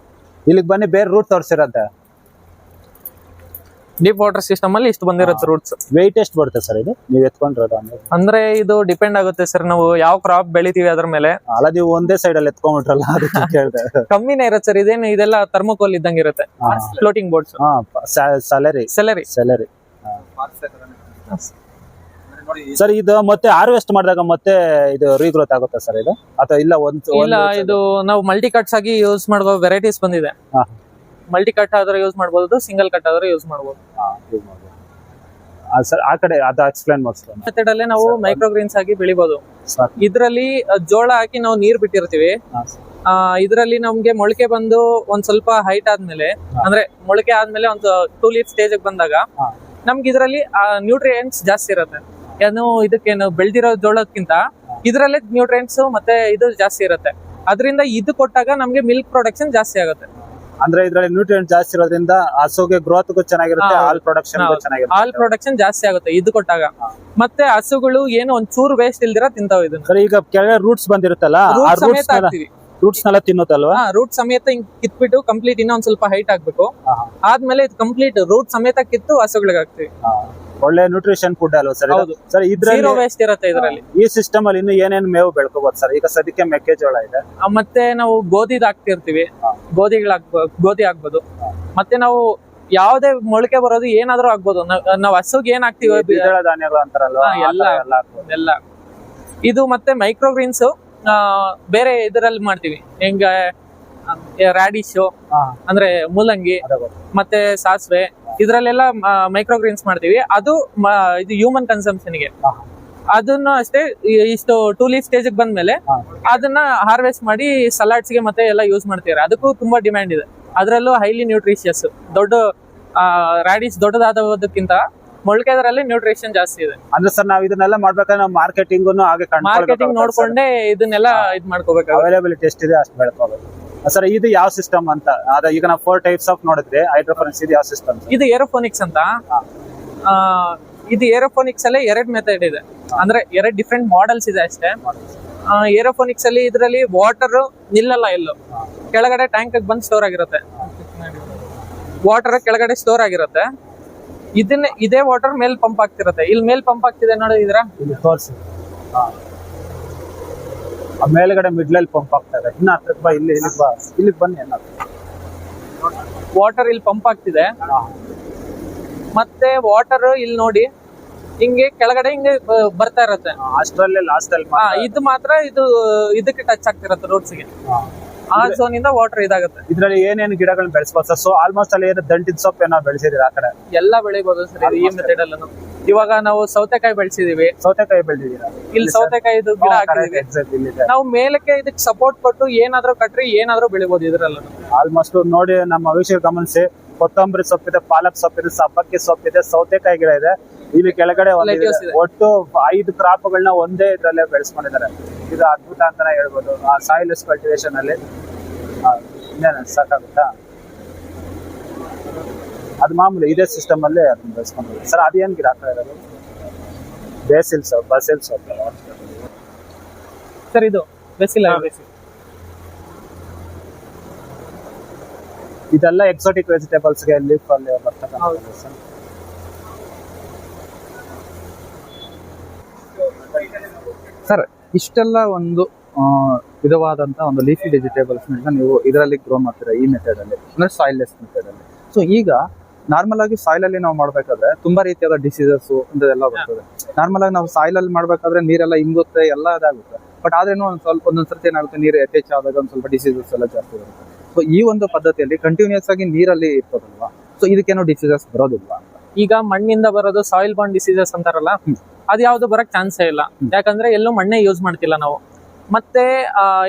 ಇಲ್ಲಿಗೆ ಬನ್ನಿ. ಬೇರೆ ರೂಟ್ ತೋರಿಸಿರತ್ತೆ. ಡೀಪ್ ವಾಟರ್ ಸಿಸ್ಟಮ್ ಅಲ್ಲಿ ಇಷ್ಟು ಬಂದಿರುತ್ತೆ ರೂಟ್ಸ್. ವೆಯ್ಟ್ ಎಷ್ಟು ಬರುತ್ತೆ ಸರ್ ಇದು ನೀವು ಎತ್ಕೊಂಡಿರೋದು? ಅಂದ್ರೆ ಇದು ಡಿಪೆಂಡ್ ಆಗುತ್ತೆ ಸರ್, ನಾವು ಯಾವ ಕ್ರಾಪ್ ಬೆಳಿತೀವಿ ಅದ್ರ ಮೇಲೆ. ಅಲ್ಲ, ನೀವು ಒಂದೇ ಸೈಡ್ ಅಲ್ಲಿ ಎತ್ಕೊಂಡ್ಬಿಟ್ರಲ್ಲ ಅದಕ್ಕೆ ಕೇಳಿದೆ. ಕಮ್ಮಿನೇ ಇರುತ್ತೆ ಸರ್. ಇದೆಲ್ಲ ಥರ್ಮೋಕೋಲ್ ಇದ್ದಂಗೆ ಇರುತ್ತೆ. Floating boards. Salary sir. ಇದು ಮತ್ತೆ ಹಾರ್ವೆಸ್ಟ್ ಮಾಡಿದಾಗ ಮತ್ತೆ ಇದು ರೀಗ್ರೋತ್ ಆಗುತ್ತೆ ಸರ್ ಇದು, ಅಥವಾ ಇಲ್ಲ? ಇಲ್ಲ, ಇದು ನಾವು ಮಲ್ಟಿ ಕಟ್ಸ್ ಆಗಿ ಯೂಸ್ ಮಾಡೋ ವೆರೈಟೀಸ್ ಬಂದಿದೆ. ಮಲ್ಟಿ ಕಟ್ ಆದ್ರೆ ಯೂಸ್ ಮಾಡಬಹುದು, ಸಿಂಗಲ್ ಕಟ್ ಆದ್ರೆ ಯೂಸ್ ಮಾಡಬಹುದು. ಸರ್ ಆ ಕಡೆ ಅದು ಎಕ್ಸ್ಪ್ಲೈನ್ ಮಾಡ್ತೀನಿ. ಮೆಥಡ್ ಅಲ್ಲೇ ನಾವು ಮೈಕ್ರೋಗ್ರೀನ್ಸ್ ಆಗಿ ಬೆಳಿಬಹುದು. ಇದರಲ್ಲಿ ಜೋಳ ಹಾಕಿ ನಾವು ನೀರ್ ಬಿಟ್ಟಿರ್ತೀವಿ. ಇದರಲ್ಲಿ ನಮ್ಗೆ ಮೊಳಕೆ ಬಂದು ಒಂದ್ ಸ್ವಲ್ಪ ಹೈಟ್ ಆದ್ಮೇಲೆ, ಅಂದ್ರೆ ಮೊಳಕೆ ಆದ್ಮೇಲೆ ಒಂದು 2 ಲೀಫ್ ಸ್ಟೇಜ್ ಬಂದಾಗ ನಮ್ಗೆ ಇದರಲ್ಲಿ ನ್ಯೂಟ್ರಿಯೆಂಟ್ಸ್ ಜಾಸ್ತಿ ಇರುತ್ತೆ. ಏನು ಇದಕ್ಕೇನು ಬೆಳೆದಿರೋ ಜೋಳಕ್ಕಿಂತ ಇದರಲ್ಲೇ ನ್ಯೂಟ್ರಿಯೆಂಟ್ಸ್ ಮತ್ತೆ ಇದು ಜಾಸ್ತಿ ಇರುತ್ತೆ. ಅದರಿಂದ ಇದು ಕೊಟ್ಟಾಗ ನಮ್ಗೆ ಮಿಲ್ಕ್ ಪ್ರೊಡಕ್ಷನ್ ಜಾಸ್ತಿ ಆಗುತ್ತೆ. ಅಂದ್ರೆ ಇದರಲ್ಲಿ ನ್ಯೂಟ್ರಿಯೆಂಟ್ ಜಾಸ್ತಿ ಇರೋದ್ರಿಂದ ಹಸುಗೆ ಗ್ರೋತ್ ಚೆನ್ನಾಗಿರುತ್ತೆ, ಹಾಲ್ ಪ್ರೊಡಕ್ಷನ್ ಚೆನ್ನಾಗಿರುತ್ತೆ. ಹಾಲ್ ಪ್ರೊಡಕ್ಷನ್ ಜಾಸ್ತಿ ಆಗುತ್ತೆ ಇದು ಕೊಟ್ಟಾಗ. ಮತ್ತೆ ಹಸುಗಳು ಏನು ಒಂಚೂರು ವೇಸ್ಟ್ ಇಲ್ದಿರ ತಿಂತಾವ ಇದನ್ನ. ಸರ್ ಈಗ ಕೆಳಗೆ ರೂಟ್ಸ್ ಬಂದಿರುತ್ತಲ್ಲ, ರೂಟ್ಸ್ ನೆಲ್ಲ ತಿನ್ನುತ್ತಲ್ವಾ? ರೂಟ್ ಸಮೇತ ಕಿತ್ಬಿಟ್ಟು ಕಂಪ್ಲೀಟ್ ಇನ್ನೊಂದ್ ಸ್ವಲ್ಪ ಹೈಟ್ ಆಗ್ಬೇಕು. ಆದ್ಮೇಲೆ ಇದು ಕಂಪ್ಲೀಟ್ ರೂಟ್ ಸಮೇತ ಕಿತ್ತು ಹಸುಗಳಿಗೆ ಹಾಕ್ತಿವಿ. ಒಳ್ಳೆ ನ್ಯೂಟ್ರಿಷನ್ ಫುಡ್ ಅಲ್ವಾ ಸರ್? ಸರ್ ಇದ್ರಲ್ಲಿ ವೇಸ್ಟ್ ಇರುತ್ತೆ. ಇದರಲ್ಲಿ ಈ ಸಿಸ್ಟಮ್ ಅಲ್ಲಿ ಇನ್ನು ಏನೇನು ಮೇವು ಬೆಳ್ಕೋಬಹುದು ಸರ್? ಈಗ ಸದ್ಯಕ್ಕೆ ಮೆಕ್ಕೆಜೋಳ ಇದೆ, ಮತ್ತೆ ನಾವು ಗೋಧಿದ್ ಹಾಕ್ತಿರ್ತೀವಿ. ಗೋಧಿ ಆಗ್ಬೋದು. ಮತ್ತೆ ನಾವು ಯಾವ್ದೇ ಮೊಳಕೆ ಬರೋದು ಏನಾದ್ರೂ ಆಗ್ಬೋದು. ನಾವ್ ಹಸುಗೆ ಏನ್ ಹಾಕ್ತಿವಿ, ದ್ವಿದಳ ಧಾನ್ಯಗಳು ಅಂತಾರಲ್ವಾ, ಎಲ್ಲ. ಇದು ಮತ್ತೆ ಮೈಕ್ರೋಗ್ರೀನ್ಸ್ ಬೇರೆ ಇದರಲ್ಲಿ ಮಾಡ್ತೀವಿ. ಹೆಂಗ ರಾಡಿಶ್ ಅಂದ್ರೆ ಮೂಲಂಗಿ ಮತ್ತೆ ಸಾಸಿವೆ, ಇದ್ರಲ್ಲೆಲ್ಲ ಮೈಕ್ರೋಗ್ರೀನ್ಸ್ ಮಾಡ್ತೀವಿ. ಅದು ಇದು ಹ್ಯೂಮನ್ ಕನ್ಸಂಪ್ಷನ್ ಗೆ. ಅದನ್ನು ಅಷ್ಟೇ ಇಷ್ಟು 2 ಲೀಫ್ ಸ್ಟೇಜ್ ಬಂದ್ಮೇಲೆ ಅದನ್ನ ಹಾರ್ವೆಸ್ಟ್ ಮಾಡಿ ಸಲಾಡ್ಸ್ ಗೆ ಮತ್ತೆ ಎಲ್ಲ ಯೂಸ್ ಮಾಡ್ತೀರಾ. ಅದಕ್ಕೂ ತುಂಬಾ ಡಿಮ್ಯಾಂಡ್ ಇದೆ. ಅದ್ರಲ್ಲೂ ಹೈಲಿ ನ್ಯೂಟ್ರಿಷಿಯಸ್. ದೊಡ್ಡ ರಾಡಿಶ್ ದೊಡ್ಡದಾದಕ್ಕಿಂತ ಮೊಳಕೆದ್ರಲ್ಲಿ ನ್ಯೂಟ್ರಿಷನ್ ಜಾಸ್ತಿ ಇದೆ. ಅಂದ್ರೆ ಸರ್ ನಾವ್ ಇದನ್ನೆಲ್ಲ ಮಾಡ್ಬೇಕಾದ್ರೆ ನಾವು ಮಾರ್ಕೆಟಿಂಗ್ ನೋಡ್ಕೊಂಡೆ ಇದನ್ನೆಲ್ಲ ಇದ್ ಮಾಡ್ಕೋಬೇಕು. ಅವೈಲೇಬಿಲಿಟಿ ಎಷ್ಟಿದೆ ಅಷ್ಟು ಬೆಳ್ಕೋಬೇಕು ಸರ್. ಇದು ಯಾವ ಸಿಸ್ಟಮ್ ಅಂತ? ಈಗ ನಾವು 4 ಟೈಪ್ಸ್ ಆಫ್ ನೋಡಿದ್ರೆ ಹೈಡ್ರೋಫೋನಿಕ್ಸ್, ಇದು ಯಾವ ಸಿಸ್ಟಮ್? ಇದು ಏರೋಫೋನಿಕ್ಸ್ ಅಂತ. ಇದು ಏರೋಫೋನಿಕ್ಸ್ ಅಲ್ಲೇ 2 ಮೆಥಡ್ ಇದೆ. ಅಂದ್ರೆ 2 ಡಿಫ್ರೆಂಟ್ ಮಾಡೆಲ್ಸ್ ಇದೆ ಅಷ್ಟೇ. ಏರೋಫೋನಿಕ್ಸ್ ಅಲ್ಲಿ ಇದರಲ್ಲಿ ವಾಟರ್ ನಿಲ್ಲಲ್ಲ, ಎಲ್ಲೋ ಕೆಳಗಡೆ ಟ್ಯಾಂಕ್ ಬಂದು ಸ್ಟೋರ್ ಆಗಿರುತ್ತೆ. ವಾಟರ್ ಕೆಳಗಡೆ ಸ್ಟೋರ್ ಆಗಿರುತ್ತೆ. ಇದೇ ವಾಟರ್ ಮೇಲ್ ಪಂಪ್ ಆಗ್ತಿರುತ್ತೆ. ಇಲ್ಲಿ ಮೇಲ್ ಪಂಪ್ ಆಗ್ತಿದೆ ನೋಡಿದ್ರ, ಮೇಲ್ಗಡೆ ಮಿಡ್ಲಲ್ಲಿ ಪಂಪ್ ಆಗ್ತದೆ. ಇನ್ನ ಹತ್ರಕ್ಕೆ ಬಾ, ಇಲ್ಲಿಗೆ ಬನ್ನಿ. ವಾಟರ್ ಇಲ್ಲಿ ಪಂಪ್ ಆಗ್ತಿದೆ. ಮತ್ತೆ ವಾಟರ್ ಇಲ್ಲಿ ನೋಡಿ ಹಿಂಗೆ ಕೆಳಗಡೆ ಹಿಂಗೆ ಬರ್ತಾ ಇರತ್ತೆ. ಅಷ್ಟರಲ್ಲೇ ಲಾಸ್ಟ್ ಅಲ್ಲಿ ಇದು ಮಾತ್ರ ಇದಕ್ಕೆ ಟಚ್ ಆಗ್ತಿರತ್ತೆ ರೋಡ್ಸ್ಗೆ. ಆ ಝೋನ್ ಇಂದ ವಾಟರ್ ಇದಾಗುತ್ತೆ. ಇದ್ರಲ್ಲಿ ಏನೇನು ಗಿಡಗಳನ್ನ ಬೆಳೆಸಬಹುದು ಸರ್? ಸೊ ಆಲ್ಮೋಸ್ಟ್ ಅಲ್ಲಿ ಏನು ದಂಟಿನ ಸೊಪ್ಪು ಏನೋ ಬೆಳೆಸಿದೀರಾ ಆ ಕಡೆ? ಎಲ್ಲ ಬೆಳಿಬಹುದು ಸರ್ ಈ ಮೆಥಡ್ ಅಲ್ಲೂ. ಇವಾಗ ನಾವು ಸೌತೆಕಾಯಿ ಬೆಳೆಸಿದೀವಿ. ಸೌತೆಕಾಯಿ ಬೆಳೆದಿದ್ದೀರಾ? ಇಲ್ಲಿ ಸೌತೆಕಾಯಿ ಗಿಡ ಹಾಕಿದೀವಿ ನಾವು. ಮೇಲಕ್ಕೆ ಇದಕ್ಕೆ ಸಪೋರ್ಟ್ ಕೊಟ್ಟು ಏನಾದ್ರೂ ಕಟ್ರಿ ಏನಾದ್ರೂ ಬೆಳಿಬಹುದು ಇದ್ರಲ್ಲ. ಆಲ್ಮೋಸ್ಟ್ ನೋಡಿ, ನಮ್ಮ ವೀಕ್ಷಕರು ಗಮನಿಸಿ, ಕೊತ್ತಂಬರಿ ಸೊಪ್ಪಿದೆ, ಪಾಲಕ್ ಸೊಪ್ಪಿದೆ, ಸಬ್ಬಕ್ಕಿ ಸೊಪ್ಪಿದೆ, ಸೌತೆಕಾಯಿ ಗಿಡ ಇದೆ. ಇಲ್ಲಿ ಕೆಳಗಡೆ ಒಟ್ಟು 5 ಕ್ರಾಪ್ಗಳನ್ನ ಒಂದೇ ಇದ್ರಲ್ಲೇ ಬೆಳೆಸ್ಕೊಂಡಿದ್ದಾರೆ. ಇದು ಅದ್ಭುತ ಅಂತಾನೆ ಹೇಳ್ಬೋದು. ಸಾಯಿಲೆಸ್ ಕಲ್ಟಿವೇಶನ್ ಅಲ್ಲಿ ಇನ್ನೇನು ಸಾಕಾಗುತ್ತಾ? ಅದು ಮಾಮೂಲಿ ಇದೇ ಸಿಸ್ಟಮ್ ಅಲ್ಲಿ ಅದನ್ನ ಬೆಳೆಸ್ಕೊಂಡಿದ್ದಾರೆ ಸರ್. ಅದೇನ್ ಗಿಡ ಆಗ್ತಾ ಇರೋದು? ಬೇಸಿಲ್ ಸೊಪ್ಪು ಸರ್. ಇದು ಬೇಸಿಲ್. ಇದೆಲ್ಲ ಎಕ್ಸೋಟಿಕ್ ವೆಜಿಟೇಬಲ್ಸ್ ಗೆ ಲೀಫ್ ಅಲ್ಲಿ ಬರ್ತಕ್ಕಂಥದ್ದು ಸರ್. ಇಷ್ಟೆಲ್ಲ ಒಂದು ವಿಧವಾದಂತ ಒಂದು ಲೀಫಿ ವೆಜಿಟೇಬಲ್ಸ್ ನೀವು ಇದರಲ್ಲಿ ಗ್ರೋ ಮಾಡ್ತೀರಾ ಈ ಮೆಥಡ್ ಅಲ್ಲಿ, ಅಂದ್ರೆ ಸಾಯಿಲ್ಲೆಸ್ ಮೆಥಡ್ ಅಲ್ಲಿ. ಸೊ ಈಗ ನಾರ್ಮಲ್ ಆಗಿ ಸಾಯಿಲ್ ಅಲ್ಲಿ ನಾವು ಮಾಡ್ಬೇಕಾದ್ರೆ ತುಂಬಾ ರೀತಿಯಾದ ಡಿಸೀಸಸ್ ಇಂಥದೆಲ್ಲ ಬರ್ತದೆ. ನಾರ್ಮಲ್ ಆಗಿ ನಾವು ಸಾಯಿಲ್ ಅಲ್ಲಿ ಮಾಡ್ಬೇಕಾದ್ರೆ ನೀರೆಲ್ಲ ಇಂಗುತ್ತೆ, ಎಲ್ಲ ಅದಾಗುತ್ತೆ. ಬಟ್ ಆದ್ರೇನು ಒಂದೊಂದ್ಸರ್ತಿ ಏನಾಗುತ್ತೆ, ನೀರು ಯಥೇಚ್ಛ ಆದಾಗ ಒಂದ್ ಸ್ವಲ್ಪ ಡಿಸೀಸಸ್ ಎಲ್ಲ ಜಾಸ್ತಿ ಬರುತ್ತೆ. ಸೊ ಈ ಒಂದು ಪದ್ಧತಿಯಲ್ಲಿ ಕಂಟಿನ್ಯೂಸ್ ಆಗಿ ನೀರಲ್ಲಿ ಇರ್ತದಲ್ವಾ, ಸೊ ಇದಕ್ಕೇನೋ ಡಿಸೀಸಸ್ ಬರೋದಿಲ್ವಾ ಅಂತ. ಈಗ ಮಣ್ಣಿಂದ ಬರೋದು ಸಾಯಿಲ್ ಬಾಂಡ್ ಡಿಸೀಸಸ್ ಅಂತಾರಲ್ಲ, ಅದು ಯಾವ್ದು ಬರಕ್ ಚಾನ್ಸೇ ಇಲ್ಲ. ಯಾಕಂದ್ರೆ ಎಲ್ಲೂ ಮಣ್ಣೆ ಯೂಸ್ ಮಾಡ್ತಿಲ್ಲ ನಾವು. ಮತ್ತೆ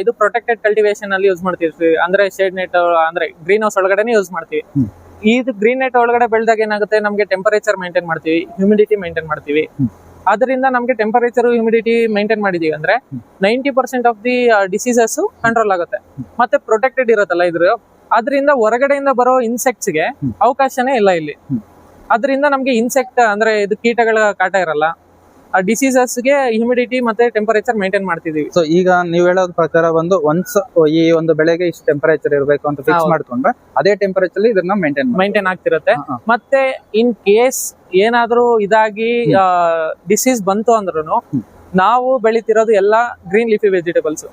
ಇದು ಪ್ರೊಟೆಕ್ಟೆಡ್ ಕಲ್ಟಿವೇಶನ್ ಅಲ್ಲಿ ಯೂಸ್ ಮಾಡ್ತಿರ್ತೀವಿ, ಅಂದ್ರೆ ಶೇಡ್ ನೆಟ್, ಅಂದ್ರೆ ಗ್ರೀನ್ ಹೌಸ್ ಒಳಗಡೆನೆ ಯೂಸ್ ಮಾಡ್ತೀವಿ. ಇದು ಗ್ರೀನ್ ನೆಟ್ ಒಳಗಡೆ ಬೆಳೆದಾಗ ಏನಾಗುತ್ತೆ, ನಮ್ಗೆ ಟೆಂಪರೇಚರ್ ಮೇಂಟೈನ್ ಮಾಡ್ತೀವಿ, ಹ್ಯೂಮಿಡಿಟಿ ಮೇಂಟೈನ್ ಮಾಡ್ತೀವಿ. ಅದರಿಂದ ನಮ್ಗೆ ಟೆಂಪರೇಚರ್ ಹ್ಯೂಮಿಡಿಟಿ ಮೇಂಟೈನ್ ಮಾಡಿದೀವಿ ಅಂದ್ರೆ 90% ಆಫ್ ದಿ ಡಿಸೀಸಸ್ ಕಂಟ್ರೋಲ್ ಆಗುತ್ತೆ. ಮತ್ತೆ ಪ್ರೊಟೆಕ್ಟೆಡ್ ಇರುತ್ತಲ್ಲ ಇದ್ರ, ಅದರಿಂದ ಹೊರಗಡೆಯಿಂದ ಬರೋ ಇನ್ಸೆಕ್ಟ್ಸ್ ಗೆ ಅವಕಾಶನೇ ಇಲ್ಲ ಇಲ್ಲಿ. ಅದರಿಂದ ನಮ್ಗೆ ಇನ್ಸೆಕ್ಟ್ ಅಂದ್ರೆ ಇದು ಕೀಟಗಳ ಕಾಟ ಇರಲ್ಲ. ಆ ಡಿಸೀಸಸ್ ಗೆ ಹ್ಯೂಮಿಡಿಟಿ ಮತ್ತೆ ಟೆಂಪರೇಚರ್ ಮೇಂಟೈನ್ ಮಾಡ್ತಿದೀವಿ. ಸೊ ಈಗ ನೀವ್ ಹೇಳೋದ್ ಪ್ರಕಾರ ಒನ್ಸ್ ಈ ಒಂದು ಬೆಳೆಗೆ ಇಷ್ಟು ಟೆಂಪರೇಚರ್ ಇರಬೇಕು ಅಂತ ಫಿಕ್ಸ್ ಮಾಡ್ಕೊಂಡ್ರೆ ಅದೇ ಟೆಂಪರೇಚರ್ ಇದನ್ನ ಮೇಂಟೈನ್ ಆಗ್ತಿರುತ್ತೆ. ಮತ್ತೆ ಇನ್ ಕೇಸ್ ಏನಾದ್ರೂ ಇದಾಗಿ ಡಿಸೀಸ್ ಬಂತು ಅಂದ್ರೂ ನಾವು ಬೆಳಿತಿರೋದು ಎಲ್ಲ green leafy vegetables,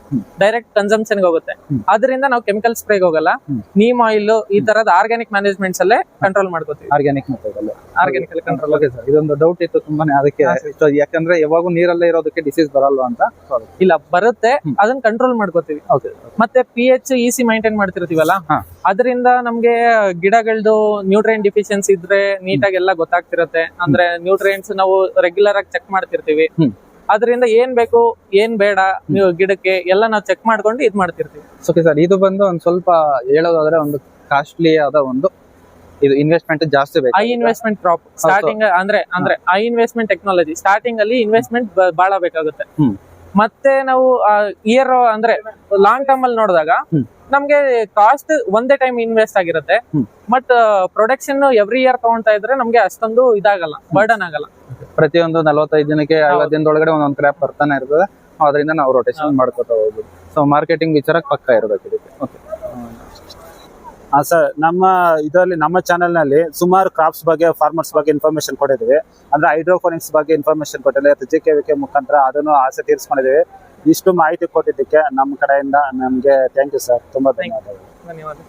direct consumption ಹೋಗುತ್ತೆ. ಅದರಿಂದ ನಾವು ಕೆಮಿಕಲ್ ಸ್ಪ್ರೇಗ್ ಹೋಗಲ್ಲ. ನೀಮ್ ಆಯಿಲ್ ಈ ತರದ ಆರ್ಗ್ಯಾನಿಕ್ ಮ್ಯಾನೇಜ್ಮೆಂಟ್ಸ್ ಅಲ್ಲೇ ಕಂಟ್ರೋಲ್ ಮಾಡ್ಕೋತೀವಿ. ಆರ್ಗ್ಯಾನಿಕ್ ಮೆಥಡ್ ಅಲ್ಲಿ ಆರ್ಗ್ಯಾನಿಕ್ ಕಂಟ್ರೋಲ್. ಓಕೆ ಸರ್, ಇದೊಂದು ಡೌಟ್ ಇತ್ತು ತುಂಬಾನೇ, ಅದಕ್ಕೆ ಯಾಕಂದ್ರೆ ಯಾವಾಗೂ ನೀರಲ್ಲೇ ಇರೋದಕ್ಕೆ ಡಿಸೀಸ್ ಬರಲ್ವಾ ಅಂತ. ಇಲ್ಲ, ಬರುತ್ತೆ, ಅದನ್ನ ಕಂಟ್ರೋಲ್ ಮಾಡ್ಕೋತೀವಿ. ಮತ್ತೆ pH EC ಮೈಂಟೈನ್ ಮಾಡ್ತಿರ್ತೀವಲ್ಲ, ಅದರಿಂದ ನಮ್ಗೆ ಗಿಡಗಳದ್ದು ನ್ಯೂಟ್ರಿಯೆಂಟ್ ಡಿಫಿಷಿಯನ್ಸಿ ಇದ್ರೆ ನೀಟಾಗಿ ಎಲ್ಲ ಗೊತ್ತಾಗ್ತಿರತ್ತೆ. ಅಂದ್ರೆ ನ್ಯೂಟ್ರಿಯೆಂಟ್ಸ್ ನಾವು ರೆಗ್ಯುಲರ್ ಆಗಿ ಚೆಕ್ ಮಾಡ್ತಿರ್ತೀವಿ. ಅದರಿಂದ ಏನ್ ಬೇಕು ಏನ್ ಬೇಡ ನೀವು ಗಿಡಕ್ಕೆ ಎಲ್ಲ ನಾವು ಚೆಕ್ ಮಾಡ್ಕೊಂಡು ಇದ್ ಮಾಡ್ತಿರ್ತೀವಿ. ಓಕೆ ಸರ್, ಇದು ಬಂದು ಒಂದ್ ಸ್ವಲ್ಪ ಹೇಳೋದಾದ್ರೆ ಒಂದು ಕಾಸ್ಟ್ಲಿ ಆದ ಒಂದು ಇದು ಇನ್ವೆಸ್ಟ್ಮೆಂಟ್ ಜಾಸ್ತಿ ಬೇಕು. ಐ ಇನ್ವೆಸ್ಟ್ಮೆಂಟ್ ಕ್ರಾಪ್ ಸ್ಟಾರ್ಟಿಂಗ್ ಅಂದ್ರೆ ಐ ಇನ್ವೆಸ್ಟ್ಮೆಂಟ್ ಟೆಕ್ನಾಲಜಿ ಸ್ಟಾರ್ಟಿಂಗ್ ಅಲ್ಲಿ ಇನ್ವೆಸ್ಟ್ಮೆಂಟ್ ಬಹಳ ಬೇಕಾಗುತ್ತೆ. ಮತ್ತೆ ನಾವು ಇಯರ್ ಅಂದ್ರೆ ಲಾಂಗ್ ಟರ್ಮ್ ಅಲ್ಲಿ ನೋಡಿದಾಗ ನಮ್ಗೆ ಕಾಸ್ಟ್ ಒಂದೇ ಟೈಮ್ ಇನ್ವೆಸ್ಟ್ ಆಗಿರುತ್ತೆ. ಬಟ್ ಪ್ರೊಡಕ್ಷನ್ ಎವ್ರಿ ಇಯರ್ ತಗೊಂತಾ ಇದ್ರೆ ನಮ್ಗೆ ಅಷ್ಟೊಂದು ಇದಾಗಲ್ಲ, ಬರ್ಡನ್ ಆಗಲ್ಲ. ಪ್ರತಿಯೊಂದು 45 ದಿನಕ್ಕೆ 50 ದಿನದೊಳಗಡೆ ಒಂದೊಂದು ಕ್ರಾಪ್ ಬರ್ತಾನೆ ಇರ್ತದೆ. ಅದರಿಂದ ನಾವು ರೊಟೇಷನ್ ಮಾಡ್ಕೊತಾ ಹೋಗ್ಬೋದು. ಸೊ ಮಾರ್ಕೆಟಿಂಗ್ ವಿಚಾರ ಪಕ್ಕ ಇರಬೇಕು ಇದಕ್ಕೆ. ಓಕೆ ಸರ್, ನಮ್ಮ ಚಾನೆಲ್ ನಲ್ಲಿ ಸುಮಾರು ಕ್ರಾಪ್ಸ್ ಬಗ್ಗೆ, ಫಾರ್ಮರ್ಸ್ ಬಗ್ಗೆ ಇನ್ಫಾರ್ಮೇಶನ್ ಕೊಟ್ಟಿದ್ದೀವಿ. ಅಂದ್ರೆ ಹೈಡ್ರೋಫೋನಿಕ್ಸ್ ಬಗ್ಗೆ ಇನ್ಫಾರ್ಮೇಶನ್ ಕೊಟ್ಟಿದ್ದೀವಿ, GKVK ಮುಖಾಂತರ ಅದನ್ನು ಆಸೆ ತೀರಿಸ್ಕೊಂಡಿದ್ದೀವಿ. ಇಷ್ಟು ಮಾಹಿತಿ ಕೊಟ್ಟಿದ್ದಕ್ಕೆ ನಮ್ಮ ಕಡೆಯಿಂದ ನಮ್ಗೆ ಥ್ಯಾಂಕ್ ಯು ಸರ್, ತುಂಬಾ ಧನ್ಯವಾದಗಳು. ಧನ್ಯವಾದ.